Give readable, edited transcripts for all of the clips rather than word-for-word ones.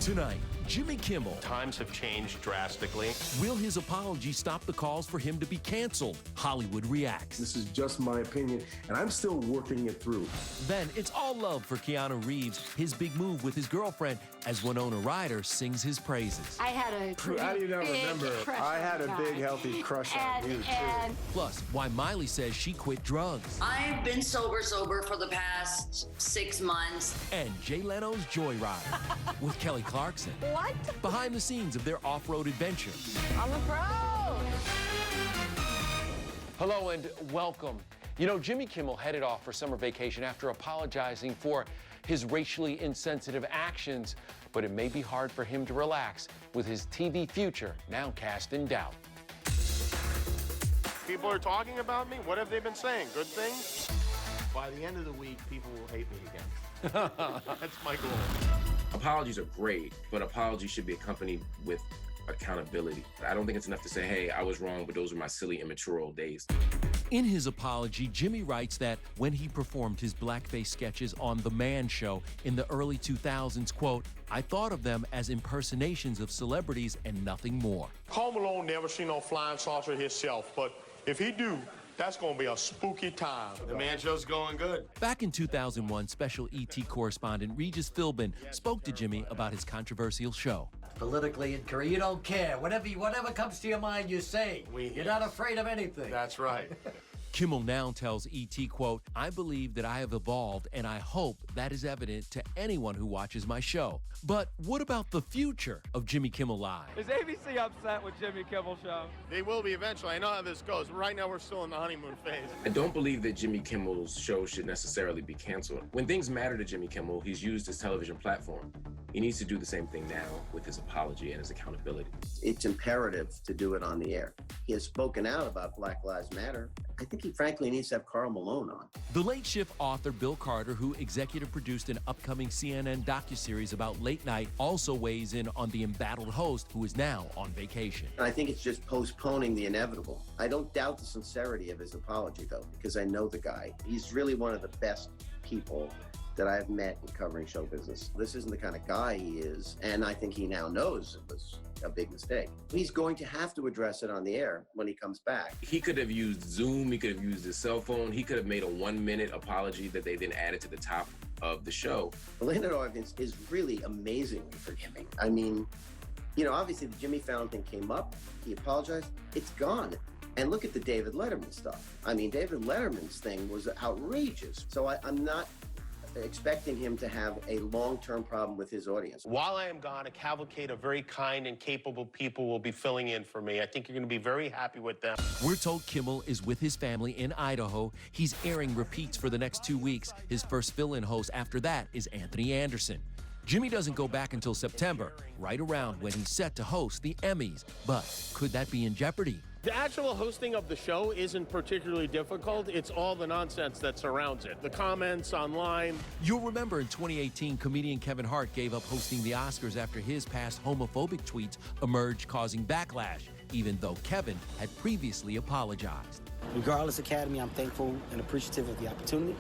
Tonight, Jimmy Kimmel. Times have changed drastically. Will his apology stop the calls for him to be canceled? Hollywood reacts. This is just my opinion, and I'm still working it through. Then it's all love for Keanu Reeves, his big move with his girlfriend, as Winona Ryder sings his praises. I had a pretty How do you not big remember? crush I had on a the big, guy. healthy crush on you, too. Plus, why Miley says she quit drugs. I've been sober for the past 6 months. And Jay Leno's Joyride with Kelly Clarkson. What? Behind the scenes of their off-road adventure. I'm a pro. Hello and welcome. You know, Jimmy Kimmel headed off for summer vacation after apologizing for his racially insensitive actions, but it may be hard for him to relax with his TV future now cast in doubt. People are talking about me. What have they been saying? Good things? By the end of the week, people will hate me again. That's my goal. Apologies are great, but apologies should be accompanied with accountability. I don't think it's enough to say, hey, I was wrong, but those were my silly, immature old days. In his apology, Jimmy writes that when he performed his blackface sketches on The Man Show in the early 2000s, quote, I thought of them as impersonations of celebrities and nothing more. Karl Malone never seen no flying saucer himself, but if he do, that's gonna be a spooky time. The Man Show's going good. Back in 2001, special ET correspondent Regis Philbin spoke to Jimmy about his controversial show. Politically incorrect, you don't care. Whatever comes to your mind, you say. You're not afraid of anything. That's right. Kimmel now tells ET, quote, I believe that I have evolved, and I hope that is evident to anyone who watches my show. But what about the future of Jimmy Kimmel Live? Is ABC upset with Jimmy Kimmel Show? They will be eventually. I know how this goes. Right now, we're still in the honeymoon phase. I don't believe that Jimmy Kimmel's show should necessarily be canceled. When things matter to Jimmy Kimmel, he's used his television platform. He needs to do the same thing now with his apology and his accountability. It's imperative to do it on the air. He has spoken out about Black Lives Matter. I think he frankly needs to have Karl Malone on. The Late Shift author Bill Carter, who executive produced an upcoming CNN docuseries about late night, also weighs in on the embattled host who is now on vacation. And I think it's just postponing the inevitable. I don't doubt the sincerity of his apology, though, because I know the guy. He's really one of the best people that I've met in covering show business. This isn't the kind of guy he is, and I think he now knows it was a big mistake. He's going to have to address it on the air when he comes back. He could have used Zoom, he could have used his cell phone, he could have made a 1-minute apology that they then added to the top of the show. Leonard Organs is really amazingly forgiving. I mean, you know, obviously the Jimmy Fallon thing came up, he apologized, it's gone. And look at the David Letterman stuff. I mean, David Letterman's thing was outrageous. So I'm not expecting him to have a long-term problem with his audience. While I am gone, a cavalcade of very kind and capable people will be filling in for me. I think you're going to be very happy with them. We're told Kimmel is with his family in Idaho. He's airing repeats for the next 2 weeks. His first fill-in host after that is Anthony Anderson. Jimmy doesn't go back until September, right around when he's set to host the Emmys. But could that be in jeopardy? The actual hosting of the show isn't particularly difficult. It's all the nonsense that surrounds it. The comments online. You'll remember in 2018, comedian Kevin Hart gave up hosting the Oscars after his past homophobic tweets emerged, causing backlash, even though Kevin had previously apologized. Regardless, Academy, I'm thankful and appreciative of the opportunity.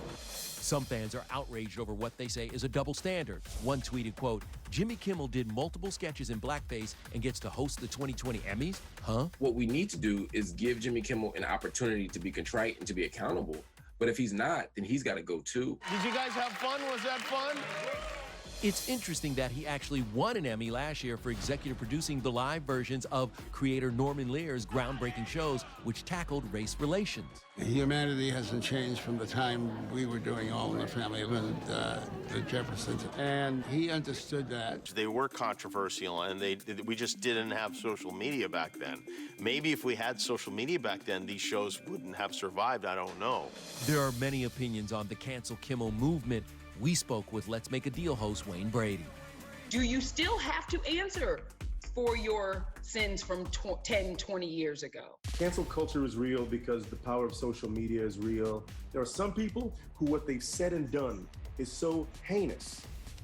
Some fans are outraged over what they say is a double standard. One tweeted, quote, Jimmy Kimmel did multiple sketches in blackface and gets to host the 2020 Emmys? Huh? What we need to do is give Jimmy Kimmel an opportunity to be contrite and to be accountable. But if he's not, then he's got to go too. Did you guys have fun? Was that fun? It's interesting that he actually won an Emmy last year for executive producing the live versions of creator Norman Lear's groundbreaking shows, which tackled race relations. Humanity hasn't changed from the time we were doing All in the Family of the Jeffersons, and he understood that. They were controversial, and we just didn't have social media back then. Maybe if we had social media back then, these shows wouldn't have survived. I don't know. There are many opinions on the Cancel Kimmel movement. We spoke with Let's Make a Deal host Wayne Brady. Do you still have to answer for your sins from 10, 20 years ago? Cancel culture is real because the power of social media is real. There are some people who what they've said and done is so heinous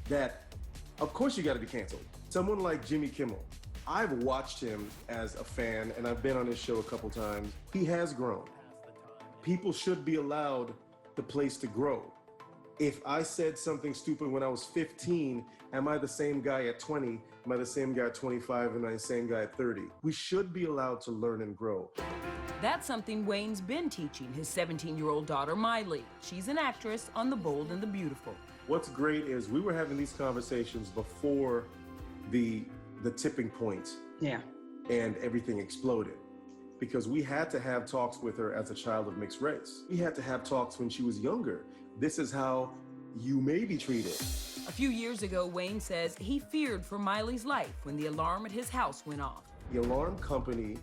that, of course, you got to be canceled. Someone like Jimmy Kimmel, I've watched him as a fan, and I've been on his show a couple times. He has grown. People should be allowed the place to grow. If I said something stupid when I was 15, am I the same guy at 20? Am I the same guy at 25? Am I the same guy at 30? We should be allowed to learn and grow. That's something Wayne's been teaching his 17-year-old daughter, Miley. She's an actress on The Bold and the Beautiful. What's great is we were having these conversations before the tipping point. Yeah. And everything exploded. Because we had to have talks with her as a child of mixed race. We had to have talks when she was younger. This is how you may be treated. A few years ago, Wayne says he feared for Miley's life when the alarm at his house went off. The alarm company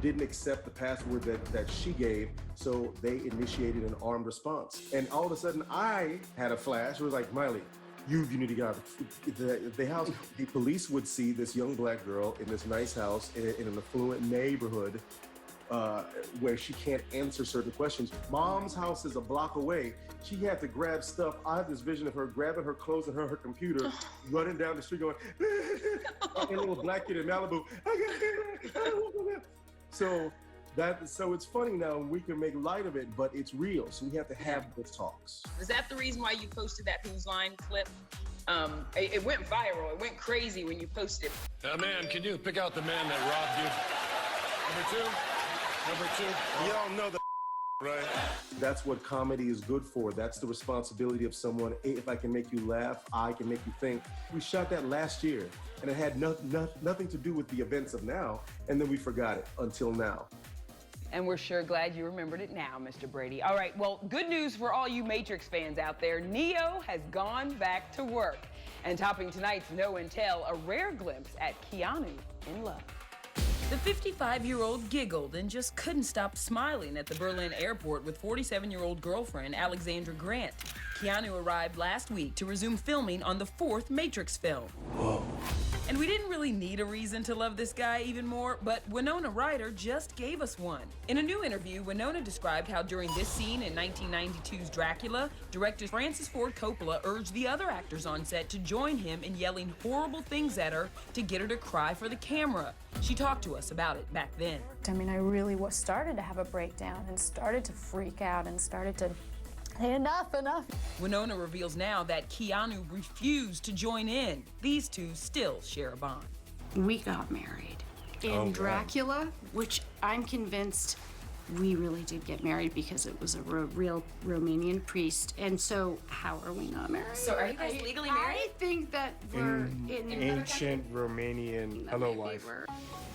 didn't accept the password that she gave, so they initiated an armed response. And all of a sudden, I had a flash. It was like, Miley, you need to get out of the house. The police would see this young black girl in this nice house in an affluent neighborhood where she can't answer certain questions. Mom's house is a block away. She had to grab stuff. I have this vision of her grabbing her clothes and her computer, running down the street going, like a little black kid in Malibu. So it's funny now, we can make light of it, but it's real. So we have to have those talks. Is that the reason why you posted that Who's Line clip? It went viral. It went crazy when you posted it. Man, can you pick out the man that robbed you? Number two? Y'all know that, right? That's what comedy is good for. That's the responsibility of someone. If I can make you laugh, I can make you think. We shot that last year, and it had nothing to do with the events of now, and then we forgot it until now. And we're sure glad you remembered it now, Mr. Brady. All right, well, good news for all you Matrix fans out there. Neo has gone back to work. And topping tonight's No and Tell, a rare glimpse at Keanu in love. The 55-year-old giggled and just couldn't stop smiling at the Berlin airport with 47-year-old girlfriend Alexandra Grant. Keanu arrived last week to resume filming on the 4th Matrix film. Whoa. And we didn't really need a reason to love this guy even more, but Winona Ryder just gave us one. In a new interview, Winona described how during this scene in 1992's Dracula, director Francis Ford Coppola urged the other actors on set to join him in yelling horrible things at her to get her to cry for the camera. She talked to us about it back then. I mean, I really started to have a breakdown and started to freak out and started to enough. Winona reveals now that Keanu refused to join in. These two still share a bond. We got married in Dracula, which I'm convinced we really did get married because it was a real Romanian priest. And so how are we not married? So are you guys legally married? I think that we're in ancient Romanian hello wife.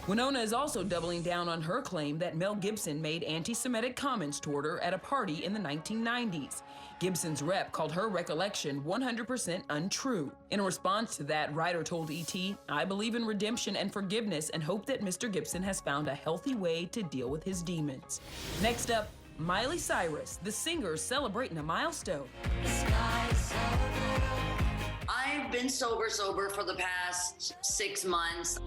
Winona is also doubling down on her claim that Mel Gibson made anti-Semitic comments toward her at a party in the 1990s. Gibson's rep called her recollection 100% untrue. In response to that, Ryder told E.T., "I believe in redemption and forgiveness and hope that Mr. Gibson has found a healthy way to deal with his demons." Next up, Miley Cyrus, the singer celebrating a milestone. I've been sober for the past 6 months.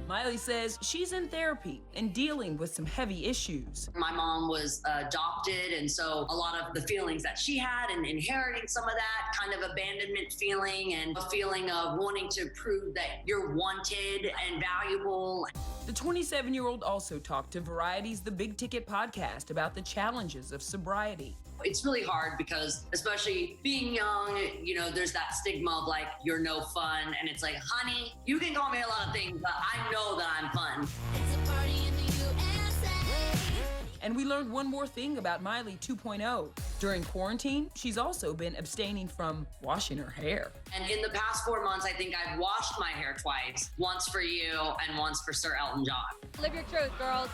Miley says she's in therapy and dealing with some heavy issues. My mom was adopted, and so a lot of the feelings that she had and inheriting some of that kind of abandonment feeling and a feeling of wanting to prove that you're wanted and valuable. The 27-year-old also talked to Variety's The Big Ticket podcast about the challenges of sobriety. It's really hard because, especially being young, you know, there's that stigma of like, you're no fun. And it's like, honey, you can call me a lot of things, but I know that I'm fun. It's a party in the USA. And we learned one more thing about Miley 2.0. During quarantine, she's also been abstaining from washing her hair. And in the past 4 months, I think I've washed my hair twice. Once for you and once for Sir Elton John. Live your truth, girls.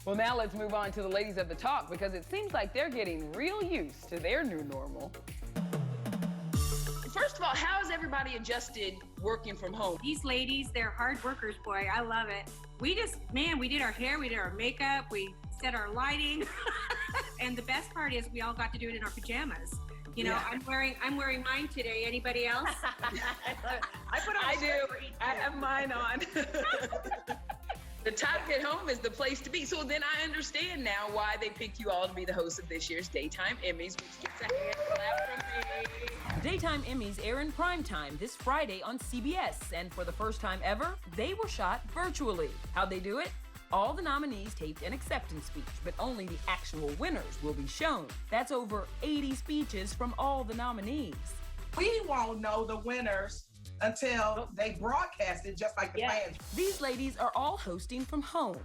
Well, now let's move on to the ladies of the talk because it seems like they're getting real used to their new normal. First of all, how has everybody adjusted working from home? These ladies, they're hard workers, boy. I love it. We did our hair, we did our makeup, we set our lighting. And the best part is we all got to do it in our pajamas. You know, yeah. I'm wearing mine today. Anybody else? I do. I have mine on. The Talk at Home is the place to be. So then I understand now why they picked you all to be the host of this year's Daytime Emmys, which gets a hand clap from me. Daytime Emmys air in primetime this Friday on CBS. And for the first time ever, they were shot virtually. How'd they do it? All the nominees taped an acceptance speech, but only the actual winners will be shown. That's over 80 speeches from all the nominees. We won't know the winners until they broadcast it, just like the fans. These ladies are all hosting from home.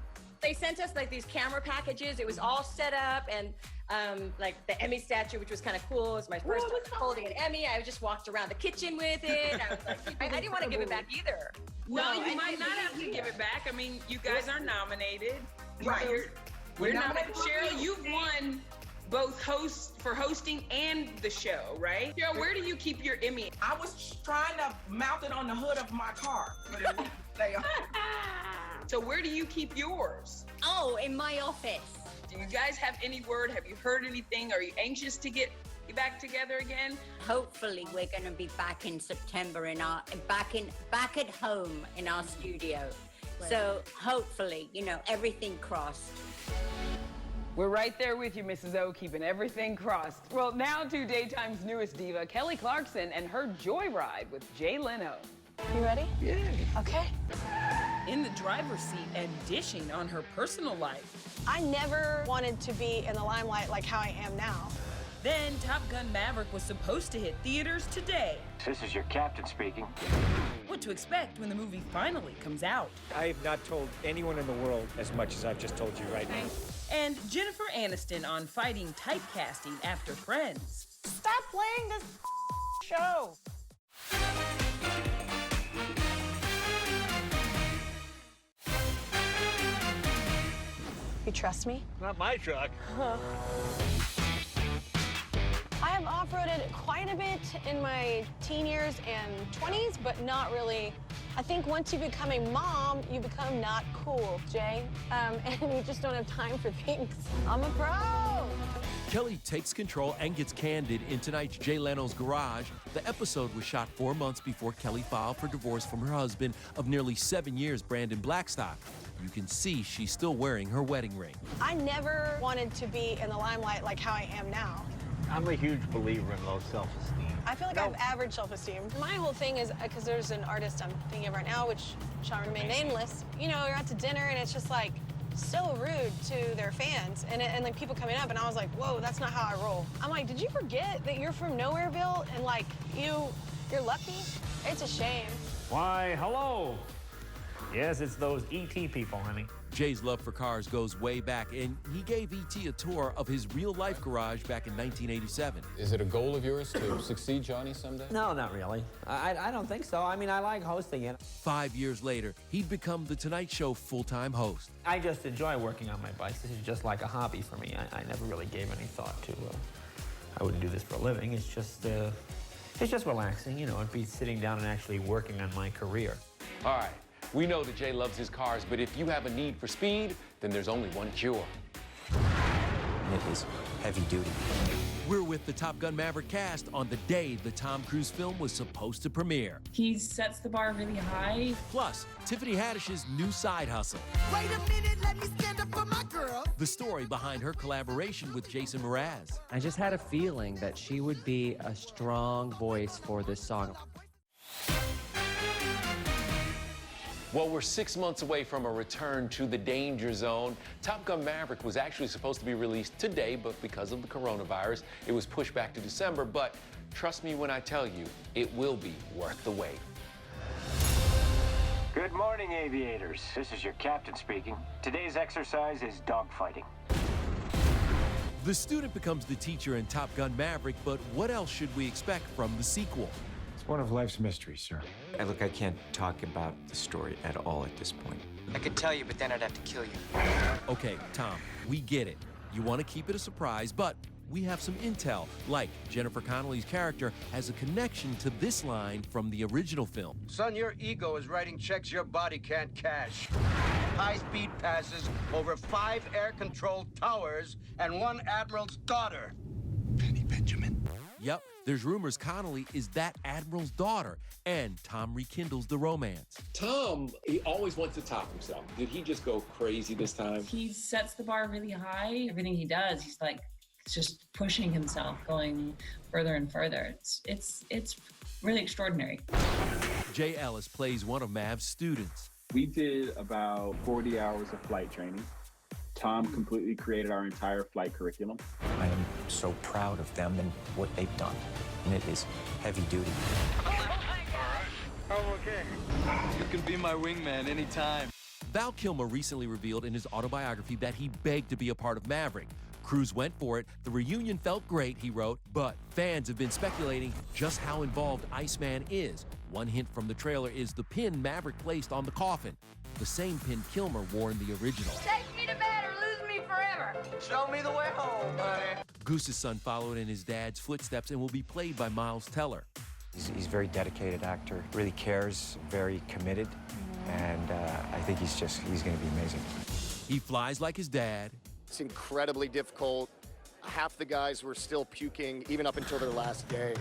They sent us like these camera packages. It was all set up, and like the Emmy statue, which was kind of cool. It was my first time holding an Emmy. I just walked around the kitchen with it. I was like, I didn't want to give it back either. Well, you might not have to give it back. I mean, you guys are nominated. Right. We're nominated. Cheryl, you've won both for hosting and the show, right? Cheryl, where do you keep your Emmy? I was trying to mount it on the hood of my car. So where do you keep yours? Oh, in my office. Do you guys have any word? Have you heard anything? Are you anxious to get back together again? Hopefully we're going to be back in September back at home in our studio. So hopefully, everything crossed. We're right there with you, Mrs. O, keeping everything crossed. Well, now to Daytime's newest diva, Kelly Clarkson, and her joyride with Jay Leno. You ready? Yeah. Okay. In the driver's seat and dishing on her personal life. I never wanted to be in the limelight like how I am now. Then Top Gun Maverick was supposed to hit theaters today. This is your captain speaking. What to expect when the movie finally comes out. I have not told anyone in the world as much as I've just told you right now. And Jennifer Aniston on fighting typecasting after Friends. Stop playing this show. You trust me? Not my truck. I have off-roaded quite a bit in my teen years and 20s, but not really. I think once you become a mom, you become not cool, Jay. And you just don't have time for things. I'm a pro! Kelly takes control and gets candid in tonight's Jay Leno's Garage. The episode was shot 4 months before Kelly filed for divorce from her husband of nearly 7 years, Brandon Blackstock. You can see she's still wearing her wedding ring. I never wanted to be in the limelight like how I am now. I'm a huge believer in low self-esteem. I feel like I have average self-esteem. My whole thing is, because there's an artist I'm thinking of right now, which shall remain nameless. You're out to dinner and it's just like so rude to their fans and like people coming up, and I was like, whoa, that's not how I roll. I'm like, did you forget that you're from Nowhereville and like you're lucky? It's a shame. Why, hello. Yes, it's those E.T. people, honey. Jay's love for cars goes way back, and he gave E.T. a tour of his real-life garage back in 1987. Is it a goal of yours to succeed Johnny someday? No, not really. I don't think so. I mean, I like hosting it. 5 years later, he'd become The Tonight Show full-time host. I just enjoy working on my bikes. This is just like a hobby for me. I never really gave any thought to, I wouldn't do this for a living. It's just relaxing, It'd be sitting down and actually working on my career. All right. We know that Jay loves his cars, but if you have a need for speed, then there's only one cure. It is heavy duty. We're with the Top Gun Maverick cast on the day the Tom Cruise film was supposed to premiere. He sets the bar really high. Plus, Tiffany Haddish's new side hustle. Wait a minute, let me stand up for my girl. The story behind her collaboration with Jason Mraz. I just had a feeling that she would be a strong voice for this song. Well, we're 6 months away from a return to the danger zone. Top Gun Maverick was actually supposed to be released today, but because of the coronavirus, it was pushed back to December. But trust me when I tell you, it will be worth the wait. Good morning, aviators. This is your captain speaking. Today's exercise is dogfighting. The student becomes the teacher in Top Gun Maverick, but what else should we expect from the sequel? It's one of life's mysteries, sir. Look, I can't talk about the story at all at this point. I could tell you, but then I'd have to kill you. Okay, Tom, we get it. You want to keep it a surprise, but we have some intel, like Jennifer Connelly's character has a connection to this line from the original film. Son, your ego is writing checks your body can't cash. High-speed passes over 5 air-controlled towers and 1 admiral's daughter. Penny Benjamin. Yep, there's rumors Connelly is that admiral's daughter, and Tom rekindles the romance. Tom, he always wants to top himself. Did he just go crazy this time? He sets the bar really high. Everything he does, he's like just pushing himself, going further and further. It's really extraordinary. Jay Ellis plays one of Mav's students. We did about 40 hours of flight training. Tom completely created our entire flight curriculum. I am so proud of them and what they've done, and it is heavy duty. I'm okay. You can be my wingman anytime. Val Kilmer recently revealed in his autobiography that he begged to be a part of Maverick. Cruise went for it. The reunion felt great, he wrote, but fans have been speculating just how involved Iceman is. One hint from the trailer is the pin Maverick placed on the coffin, the same pin Kilmer wore in the original. Take me to bed or lose me forever. Show me the way home, honey. Goose's son followed in his dad's footsteps and will be played by Miles Teller. He's a very dedicated actor, really cares, very committed, and I think he's going to be amazing. He flies like his dad. It's incredibly difficult. Half the guys were still puking, even up until their last day.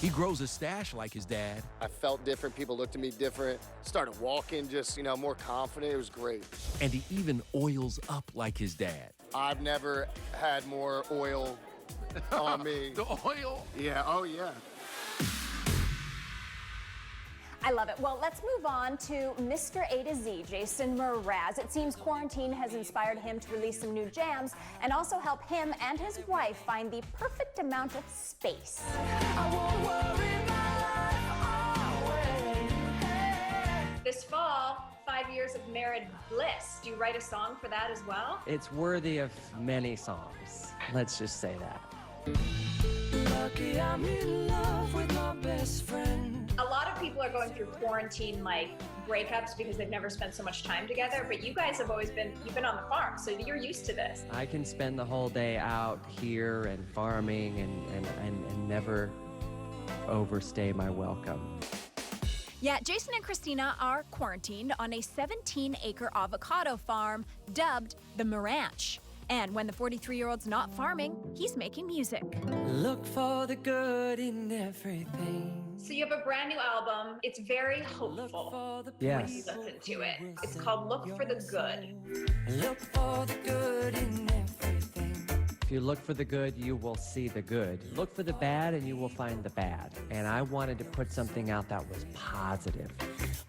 He grows a stash like his dad. I felt different. People looked at me different. Started walking just, more confident. It was great. And he even oils up like his dad. I've never had more oil on me. The oil? Yeah, oh yeah. I love it. Well, let's move on to Mr. A to Z, Jason Mraz. It seems quarantine has inspired him to release some new jams and also help him and his wife find the perfect amount of space. This fall, 5 years of married bliss. Do you write a song for that as well? It's worthy of many songs. Let's just say that. Lucky I'm in love with my best friend. A lot of people are going through quarantine breakups because they've never spent so much time together, but you guys have always you've been on the farm, so you're used to this. I can spend the whole day out here and farming and never overstay my welcome. Yeah, Jason and Christina are quarantined on a 17-acre avocado farm dubbed the Maranch. And when the 43-year-old's not farming, he's making music. Look for the good in everything. So you have a brand new album. It's very hopeful. Yes. When you listen to it. It's called Look for the Good. Look for the good in everything. If you look for the good, you will see the good. Look for the bad and you will find the bad. And I wanted to put something out that was positive.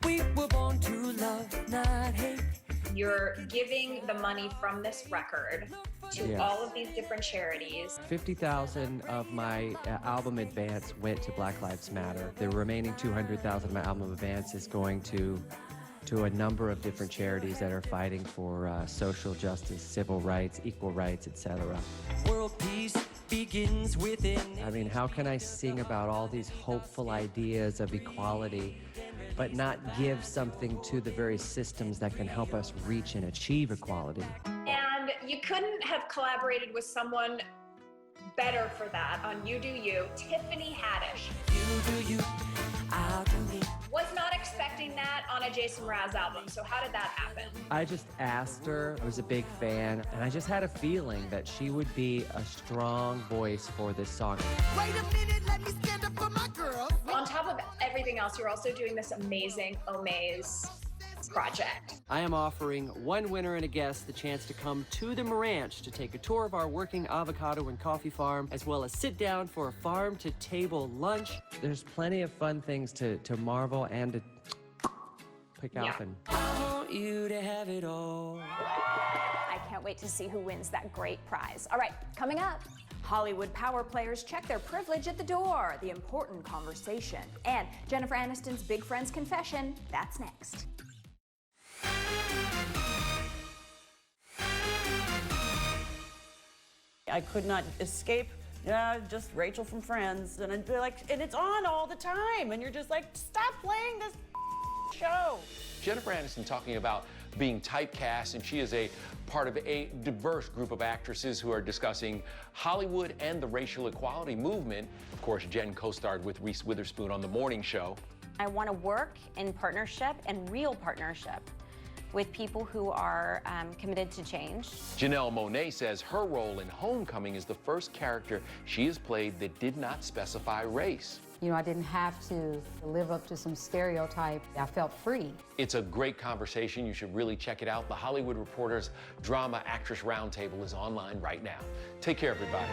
We were born to love, not hate. You're giving the money from this record to Yes. all of these different charities. 50,000 of my album advance went to Black Lives Matter. The remaining 200,000 of my album advance is going to a number of different charities that are fighting for social justice, civil rights, equal rights, etc. World peace begins within. I mean, how can I sing about all these hopeful ideas of equality, but not give something to the very systems that can help us reach and achieve equality? And you couldn't have collaborated with someone better for that on You Do You, Tiffany Haddish. You do you, I'll do me. Was not expecting that on a Jason Mraz album, so how did that happen? I just asked her, I was a big fan, and I just had a feeling that she would be a strong voice for this song. Wait a minute, let me stand up for my girl. On top of everything else, you're also doing this amazing Omaze project. I am offering one winner and a guest the chance to come to the Maranch to take a tour of our working avocado and coffee farm, as well as sit down for a farm-to-table lunch. There's plenty of fun things to marvel and to pick out. And I want you to have it all. I can't wait to see who wins that great prize. All right, coming up, Hollywood power players check their privilege at the door, the important conversation, and Jennifer Aniston's big friend's confession. That's next. I could not escape, just Rachel from Friends, and I'd be like, and it's on all the time, and you're just like, stop playing this show. Jennifer Aniston talking about being typecast, and she is a part of a diverse group of actresses who are discussing Hollywood and the racial equality movement. Of course, Jen co-starred with Reese Witherspoon on The Morning Show. I want to work in partnership and real partnership with people who are committed to change. Janelle Monáe says her role in Homecoming is the first character she has played that did not specify race. You know, I didn't have to live up to some stereotype. I felt free. It's a great conversation. You should really check it out. The Hollywood Reporters Drama Actress Roundtable is online right now. Take care, everybody.